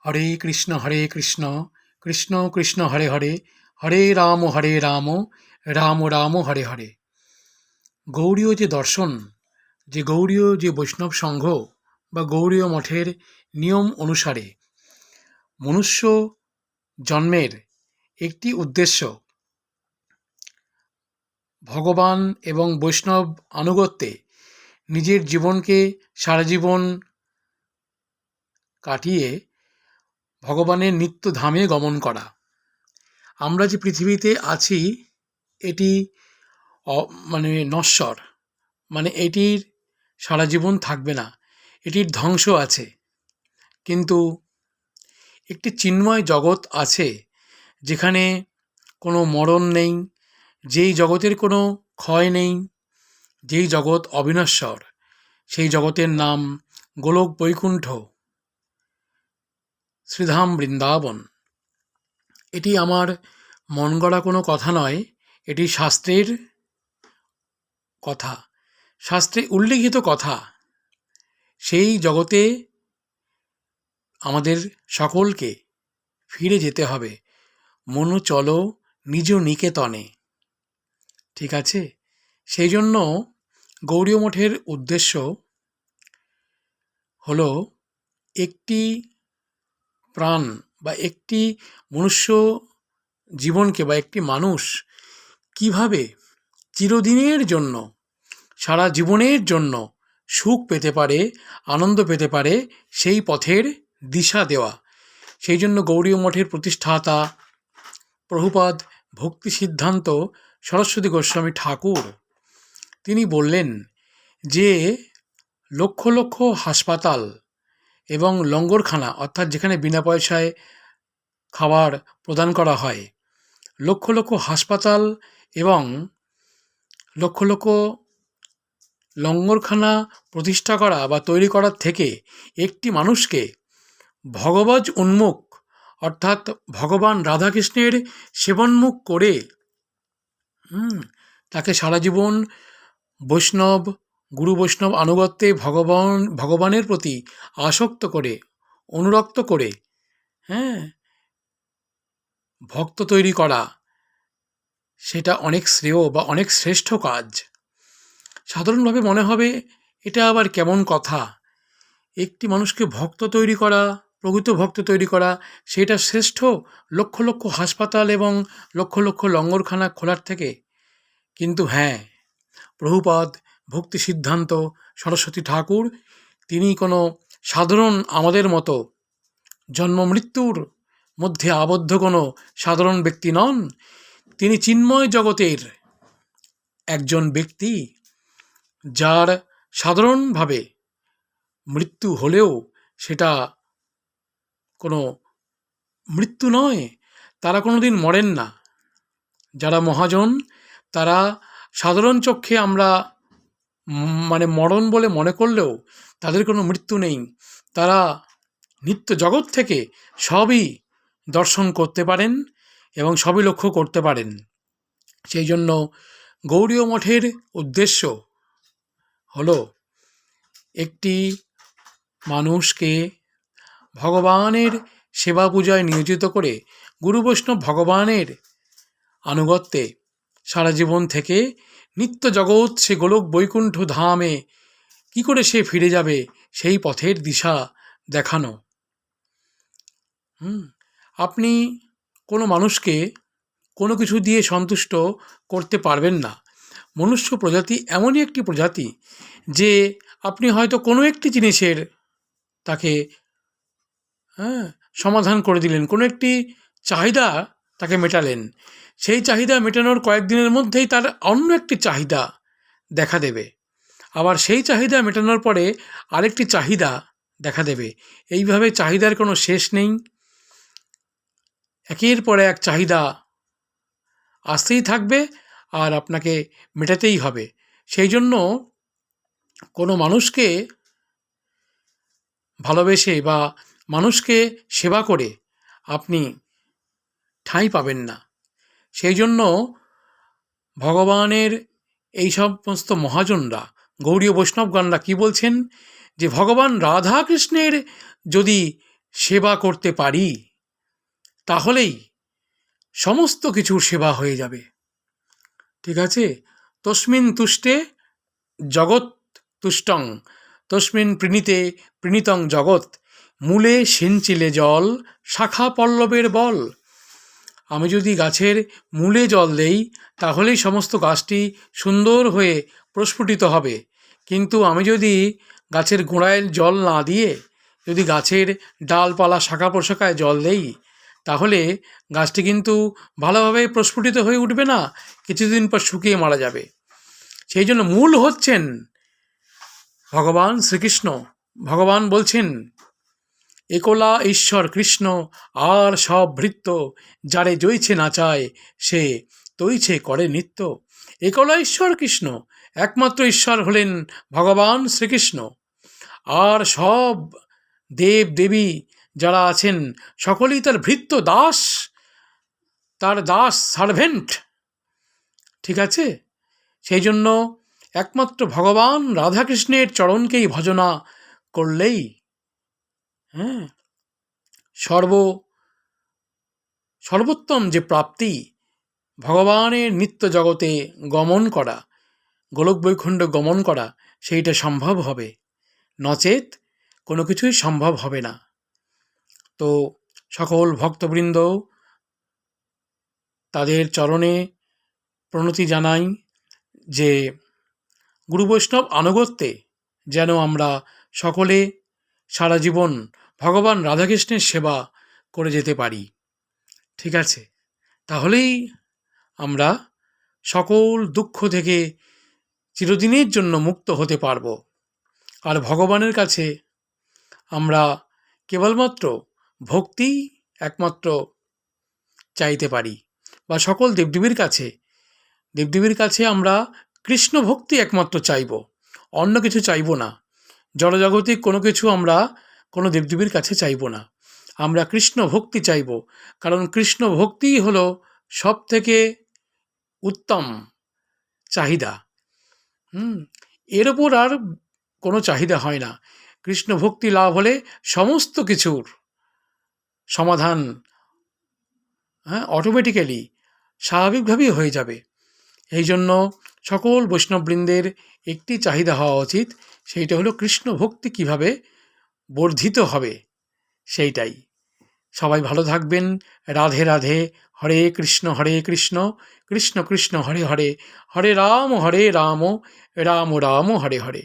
হরে কৃষ্ণ কৃষ্ণ কৃষ্ণ হরে হরে হরে রাম রাম রাম হরে হরে। গৌড়ীয় যে দর্শন, যে গৌড়ীয় যে বৈষ্ণব সংঘ বা গৌড়ীয় মঠের নিয়ম অনুসারে মনুষ্য জন্মের একটি উদ্দেশ্য ভগবান এবং বৈষ্ণব আনুগত্যে নিজের জীবনকে সারা জীবন কাটিয়ে ভগবানের নিত্য ধামে গমন করা। আমরা যে পৃথিবীতে আছি এটি নশ্বর, এটির সারা জীবন থাকবে না, এটির ধ্বংস আছে। কিন্তু একটি চিন্ময় জগৎ আছে যেখানে কোনো মরণ নেই, যেই জগতের কোনো ক্ষয় নেই, যেই জগৎ অবিনশ্বর, সেই জগতের নাম গোলক বৈকুণ্ঠ, শ্রীধাম বৃন্দাবন। এটি আমার মন গড়া কোনো কথা নয়, এটি শাস্ত্রের কথা, শাস্ত্রে উল্লিখিত কথা। সেই জগতে আমাদের সকলকে ফিরে যেতে হবে। মনু চলো নিজ নিকেতনে। ঠিক আছে? সেই জন্য গৌড়ীয় মঠের উদ্দেশ্য হলো একটি প্রাণ বা একটি মনুষ্য জীবনকে বা একটি মানুষ কিভাবে চিরদিনের জন্য, সারা জীবনের জন্য সুখ পেতে পারে, আনন্দ পেতে পারে, সেই পথের দিশা দেওয়া। সেই জন্য গৌড়ীয় মঠের প্রতিষ্ঠাতা প্রভুপাদ ভক্তি সিদ্ধান্ত সরস্বতী গোস্বামী ঠাকুর তিনি বললেন যে লক্ষ লক্ষ হাসপাতাল এবং লঙ্গরখানা, অর্থাৎ যেখানে বিনা পয়সায় খাবার প্রদান করা হয়, লক্ষ লক্ষ হাসপাতাল এবং লক্ষ লক্ষ লঙ্গরখানা প্রতিষ্ঠা করা বা তৈরি করার থেকে একটি মানুষকে ভগবজ উন্মুখ, অর্থাৎ ভগবান রাধাকৃষ্ণের সেবন্মুখ করে তাকে সারা জীবন বৈষ্ণব, গুরু বৈষ্ণব আনুগত্যে ভগবানের প্রতি আসক্ত করে, অনুরক্ত করে ভক্ত তৈরি করা, সেটা অনেক শ্রেয় বা অনেক শ্রেষ্ঠ কাজ। সাধারণভাবে মনে হবে এটা আবার কেমন কথা, একটি মানুষকে ভক্ত তৈরি করা, প্রকৃত ভক্ত তৈরি করা, সেটা শ্রেষ্ঠ লক্ষ লক্ষ হাসপাতাল এবং লক্ষ লক্ষ লঙ্গরখানা খোলার থেকে। কিন্তু হ্যাঁ, প্রভুপাদ ভক্তি সিদ্ধান্ত সরস্বতী ঠাকুর তিনি কোনো সাধারণ আমাদের মতো জন্ম মৃত্যুর মধ্যে আবদ্ধ কোনো সাধারণ ব্যক্তি নন। তিনি চিন্ময় জগতের একজন ব্যক্তি, যার সাধারণভাবে মৃত্যু হলেও সেটা কোনো মৃত্যু নয়, তারা কোনো দিন মরেন না। যারা মহাজন তারা সাধারণ চক্ষে আমরা মরণ বলে মনে করলেও তাদের কোনো মৃত্যু নেই। তারা নিত্য জগৎ থেকে সবই দর্শন করতে পারেন এবং সবই লক্ষ্য করতে পারেন। সেই জন্য গৌড়ীয় মঠের উদ্দেশ্য হলো একটি মানুষকে ভগবানের সেবা পূজায় নিয়োজিত করে গুরু বৈষ্ণব ভগবানের আনুগত্যে সারা জীবন থেকে নিত্য জগৎ সে গোলক বৈকুণ্ঠ ধামে কি করে সে ফিরে যাবে সেই পথের দিশা দেখানো। আপনি কোনো মানুষকে কোনো কিছু দিয়ে সন্তুষ্ট করতে পারবেন না। মনুষ্য প্রজাতি এমনই একটি প্রজাতি যে আপনি হয়তো কোনো একটি জিনিসের তাকে সমাধান করে দিলেন, কোনো একটি চাহিদা তাকে মেটালেন, সেই চাহিদা মেটানোর কয়েকদিনের মধ্যেই তার অন্য একটি চাহিদা দেখা দেবে, আবার সেই চাহিদা মেটানোর পরে আরেকটি চাহিদা দেখা দেবে। এইভাবে চাহিদার কোনো শেষ নেই, একের পর এক চাহিদা আসতেই থাকবে আর আপনাকে মেটাতেই হবে। সেই জন্য কোনো মানুষকে ভালোবেসে বা মানুষকে সেবা করে আপনি ঠাঁই পাবেন না। সেই জন্য ভগবানের এই সমস্ত মহাজনরা, গৌড়ীয় বৈষ্ণবগণরা কি বলছেন, যে ভগবান রাধাকৃষ্ণের যদি সেবা করতে পারি, তাহলেই সমস্ত কিছুর সেবা হয়ে যাবে। ঠিক আছে? তস্মিন তুষ্টে জগৎ তুষ্টং, তস্মিন প্রীণিতে প্রীণিতং জগৎ, মূলে সিঞ্চিলে জল, শাখা পল্লবের বল। আমি যদি গাছের মূলে জল দেই, তাহলেই সমস্ত গাছটি সুন্দর হয়ে প্রস্ফুটিত হবে। কিন্তু আমি যদি গাছের গোড়ায় জল না দিয়ে যদি গাছের ডালপালা শাখা প্রশাখায় জল দেই, তাহলে গাছটি কিন্তু ভালোভাবে প্রস্ফুটিত হয়ে উঠবে না, কিছুদিন পর শুকিয়ে মারা যাবে। সেই জন্য মূল হচ্ছেন ভগবান শ্রীকৃষ্ণ। ভগবান বলছেন, একলা ঈশ্বর কৃষ্ণ, আর সব ভৃত্য, যারে জইছে নাচায়, সে তৈছে করে নিত্য। একলা ঈশ্বর কৃষ্ণ, একমাত্র ঈশ্বর হলেন ভগবান শ্রীকৃষ্ণ। আর সব দেব দেবী যারা আছেন সকলেই তার ভৃত্য, দাস, তার দাস, সার্ভেন্ট। ঠিক আছে? সেই জন্য একমাত্র ভগবান রাধাকৃষ্ণের চরণকেই ভজনা করলেই সর্বোত্তম যে প্রাপ্তি, ভগবানের নিত্য জগতে গমন করা, গোলক বৈকুণ্ঠ গমন করা, সেইটা সম্ভব হবে। নচেত কোনো কিছুই সম্ভব হবে না। তো সকল ভক্তবৃন্দ, তাদের চরণে প্রণতি জানাই যে গুরু বৈষ্ণব আনুগত্যে যেন আমরা সকলে সারা জীবন ভগবান রাধাকৃষ্ণের সেবা করে যেতে পারি। ঠিক আছে? তাহলেই আমরা সকল দুঃখ থেকে চিরদিনের জন্য মুক্ত হতে পারব। আর ভগবানের কাছে আমরা কেবলমাত্র ভক্তি একমাত্র চাইতে পারি, বা সকল দেবদেবীর কাছে আমরা কৃষ্ণ ভক্তি একমাত্র চাইব, অন্য কিছু চাইব না। জড়জাগতিক কোনো কিছু আমরা কোনো দেবদেবীর কাছে চাইব না, আমরা কৃষ্ণ ভক্তি চাইব। কারণ কৃষ্ণ ভক্তিই হলো সব থেকে উত্তম চাহিদা। এর ওপর আর কোনো চাহিদা হয় না। কৃষ্ণ ভক্তি লাভ হলে সমস্ত কিছুর সমাধান অটোমেটিক্যালি স্বাভাবিকভাবেই হয়ে যাবে। এই জন্য সকল বৈষ্ণববৃন্দের একটি চাহিদা হওয়া উচিত, সেইটা হলো কৃষ্ণ ভক্তি কীভাবে বর্ধিত হবে সেইটাই। সবাই ভালো থাকবেন। রাধে রাধে। হরে কৃষ্ণ কৃষ্ণ কৃষ্ণ হরে হরে, হরে রাম রাম রাম হরে হরে।